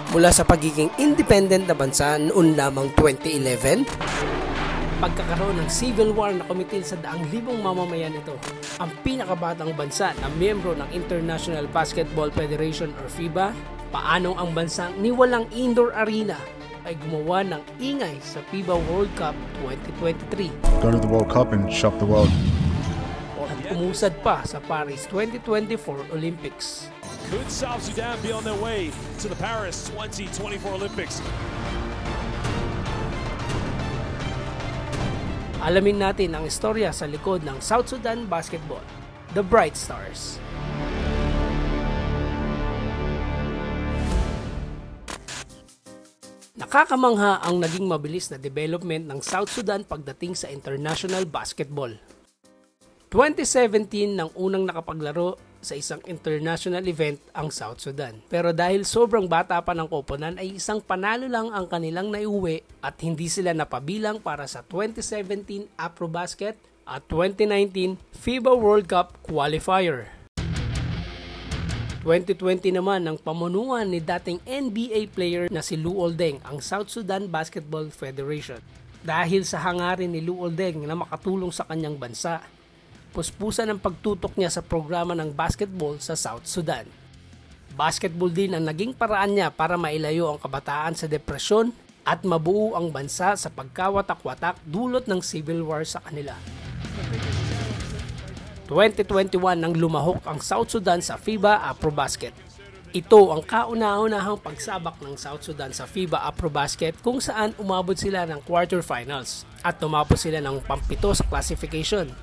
Mula sa pagiging independent na bansa noon lamang 2011, pagkakaroon ng civil war na kumitil sa daang libong mamamayan nito, ang pinakabatang bansa na miyembro ng International Basketball Federation or FIBA, paanong ang bansang niwalang indoor arena ay gumawa ng ingay sa FIBA World Cup 2023. Go to the World Cup and shock the world. At umusad pa sa Paris 2024 Olympics. Could South Sudan be on their way to the Paris 2024 Olympics? Alamin natin ang istorya sa likod ng South Sudan Basketball, the Bright Stars. Nakakamangha ang naging mabilis na development ng South Sudan pagdating sa international basketball. 2017 nang unang nakapaglaro sa isang international event ang South Sudan. Pero dahil sobrang bata pa ng koponan ay isang panalo lang ang kanilang naiuwi at hindi sila napabilang para sa 2017 Afrobasket at 2019 FIBA World Cup Qualifier. 2020 naman ng pamunuan ni dating NBA player na si Lou Oldeng ang South Sudan Basketball Federation. Dahil sa hangarin ni Lou Oldeng na makatulong sa kanyang bansa, puspusan ang pagtutok niya sa programa ng basketball sa South Sudan. Basketball din ang naging paraan niya para mailayo ang kabataan sa depresyon at mabuo ang bansa sa pagkawatak-watak dulot ng civil war sa kanila. 2021 nang lumahok ang South Sudan sa FIBA Afrobasket. Ito ang kauna-unahang pagsabak ng South Sudan sa FIBA Afrobasket kung saan umabot sila ng quarterfinals at tumapos sila ng pampito sa classification.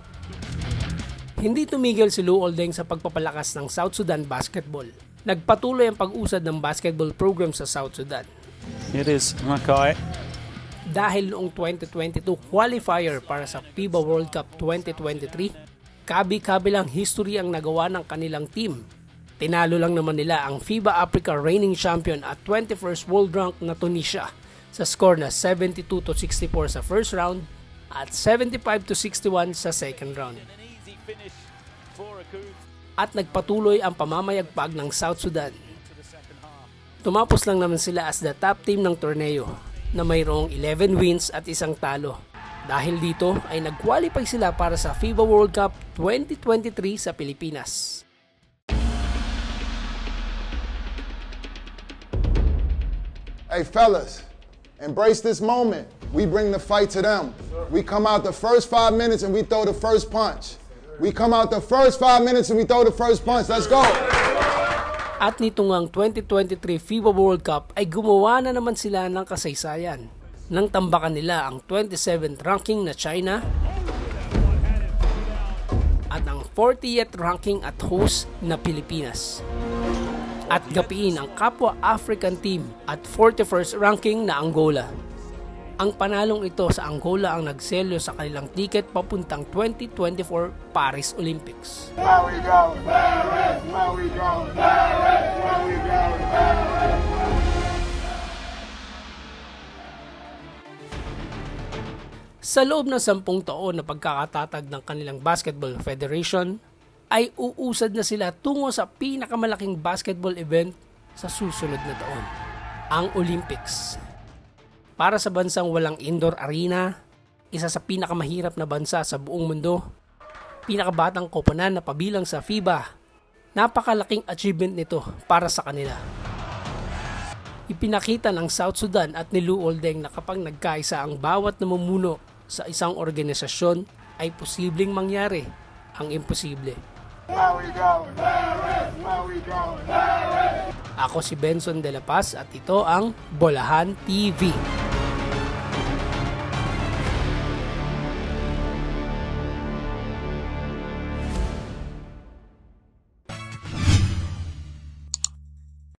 Hindi tumigil si Lou Oldeng sa pagpapalakas ng South Sudan basketball. Nagpatuloy ang pag-usad ng basketball program sa South Sudan. It is Makai. Dahil noong 2022 qualifier para sa FIBA World Cup 2023, kabi-kabilang history ang nagawa ng kanilang team. Tinalo lang naman nila ang FIBA Africa reigning champion at 21st world rank na Tunisia sa score na 72-64 sa first round at 75-61 sa second round. At nagpatuloy ang pamamayagpag ng South Sudan. Tumapos lang naman sila as the top team ng torneo na mayroong 11 wins at isang talo. Dahil dito ay nag-qualify sila para sa FIBA World Cup 2023 sa Pilipinas. Hey fellas, embrace this moment. We bring the fight to them. We come out the first 5 minutes and we throw the first punch. We come out the first 5 minutes and we throw the first punch. Let's go! At nito ngang 2023 FIBA World Cup ay gumawa na naman sila ng kasaysayan. Nang tambakan nila ang 27th ranking na China at ang 40th ranking at host na Pilipinas. At gapiin ang kapwa African team at 41st ranking na Angola. Ang panalong ito sa Angola ang nagselyo sa kanilang ticket papuntang 2024 Paris Olympics. Here we go, Paris! Here we go, Paris! Here we go, Paris! Sa loob ng 10 taon na pagkakatatag ng kanilang Basketball Federation, ay uusad na sila tungo sa pinakamalaking basketball event sa susunod na taon, ang Olympics. Para sa bansang walang indoor arena, isa sa pinakamahirap na bansa sa buong mundo, pinakabatang koponan na pabilang sa FIBA, napakalaking achievement nito para sa kanila. Ipinakita ng South Sudan at ni Lou Oldeng na kapag nagkaisa ang bawat namumuno sa isang organisasyon ay posibleng mangyari ang imposible. Here we go, Paris! Here we go, Paris! Ako si Benson De La Paz at ito ang Bolahan TV.